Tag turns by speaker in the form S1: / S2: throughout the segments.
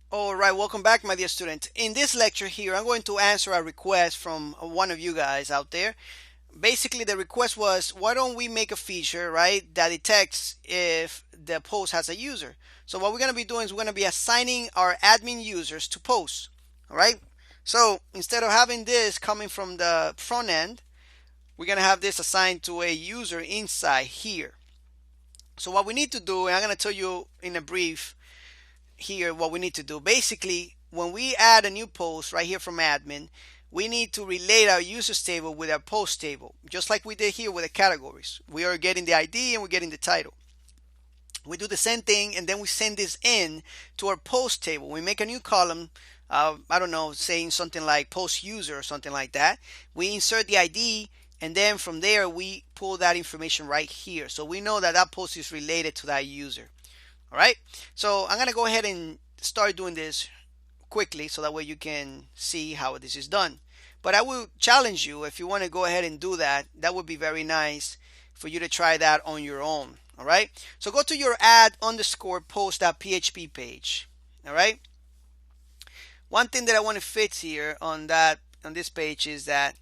S1: All right, welcome back, my dear student. In this lecture here, I'm going to answer a request from one of you guys out there. Basically, the request was, why don't we make a feature, right, that detects if the post has a user? So what we're going to be doing is we're going to be assigning our admin users to posts, all right? So instead of having this coming from the front end, we're going to have this assigned to a user inside here. So what we need to do, and I'm going to tell you in a brief here what we need to do. Basically, when we add a new post right here from admin, we need to relate our users table with our post table, just like we did here with the categories. We are getting the ID and we're getting the title. We do the same thing, and then we send this in to our post table. We make a new column, I don't know, saying something like post user or something like that. We insert the ID, and then from there we pull that information right here. So we know that that post is related to that user. All right, so I'm gonna go ahead and start doing this quickly so that way you can see how this is done. But I will challenge you, if you want to go ahead and do that, that would be very nice for you to try that on your own. All right, so go to your add underscore post.php page. All right, one thing that I want to fix here on this page is that,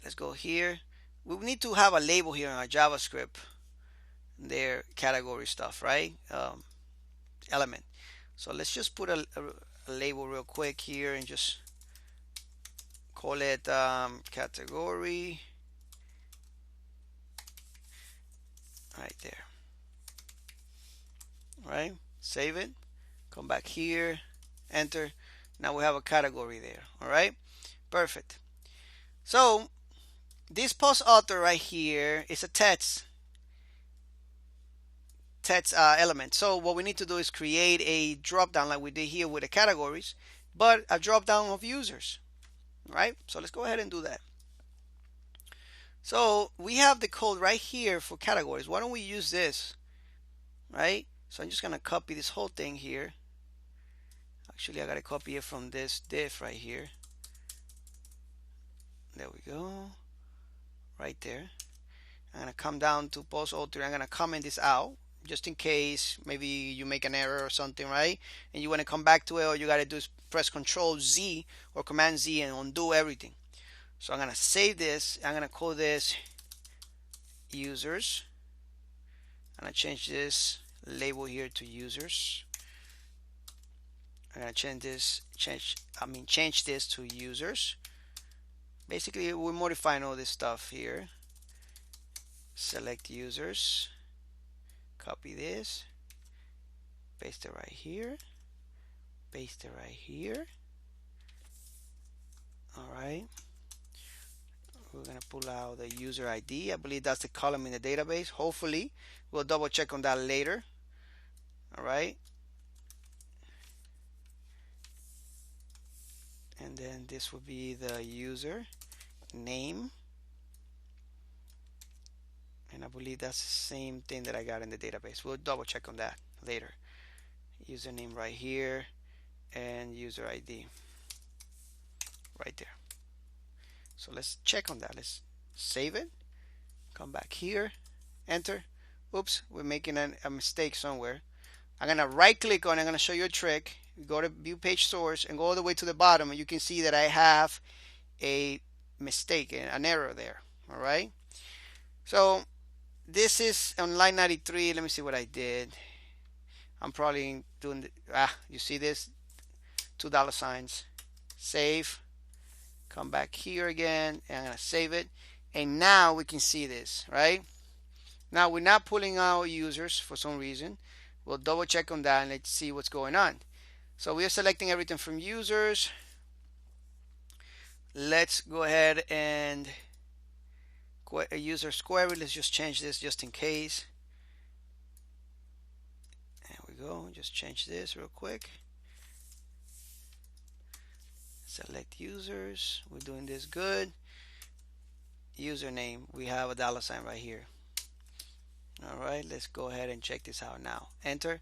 S1: let's go here, we need to have a label here in our JavaScript, their category stuff, right? Element. So let's just put a label real quick here and just call it category right there. All right, save it, come back here, enter. Now we have a category there. All right, perfect. So this post author right here is a text element. So what we need to do is create a drop down like we did here with the categories, but a drop down of users. Right, so let's go ahead and do that. So we have the code right here for categories. Why don't we use this? Right, so I'm just gonna copy this whole thing here. Actually, I gotta copy it from this div right here. There we go, right there. I'm gonna come down to post author. I'm gonna comment this out just in case maybe you make an error or something, right? And you want to come back to it, or you got to do is press Control Z or Command Z and undo everything. So I'm going to save this. I'm going to call this users. I'm going to change this label here to users. I'm going to change this to users. Basically, we're modifying all this stuff here. Select users. Copy this, paste it right here, paste it right here. All right, we're gonna pull out the user ID. I believe that's the column in the database. Hopefully, we'll double check on that later. All right, and then this will be the user name. And I believe that's the same thing that I got in the database. We'll double check on that later. Username right here and user ID right there. So let's check on that. Let's save it, come back here, enter. Oops, we're making a mistake somewhere. I'm gonna right click on it. I'm gonna show you a trick. Go to view page source and go all the way to the bottom, and you can see that I have a mistake, an error there. All right, so this is on line 93. Let me see what I did. I'm probably doing you see this, $2. Save, come back here again, and I'm gonna save it, and now we can see this, right? Now we're not pulling out users for some reason. We'll double check on that and let's see what's going on. So we are selecting everything from users. Let's go ahead and user query. Let's just change this just in case. There we go. Just change this real quick. Select users. We're doing this good. Username. We have a $sign right here. All right. Let's go ahead and check this out now. Enter.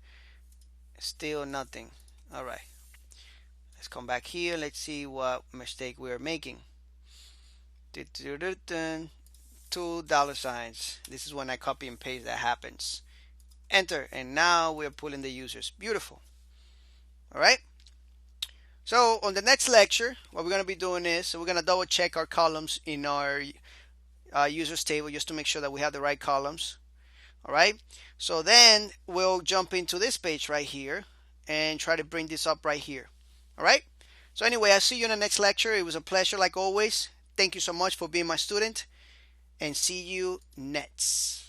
S1: Still nothing. All right. Let's come back here. Let's see what mistake we're making. $2. This is when I copy and paste that happens. Enter, and now we're pulling the users. Beautiful. All right, So on the next lecture, what we're going to be doing is we're going to double check our columns in our users table just to make sure that we have the right columns. All right. So then we'll jump into this page right here and try to bring this up right here. All right. So anyway, I'll see you in the next lecture. It was a pleasure like always. Thank you so much for being my student, and see you next.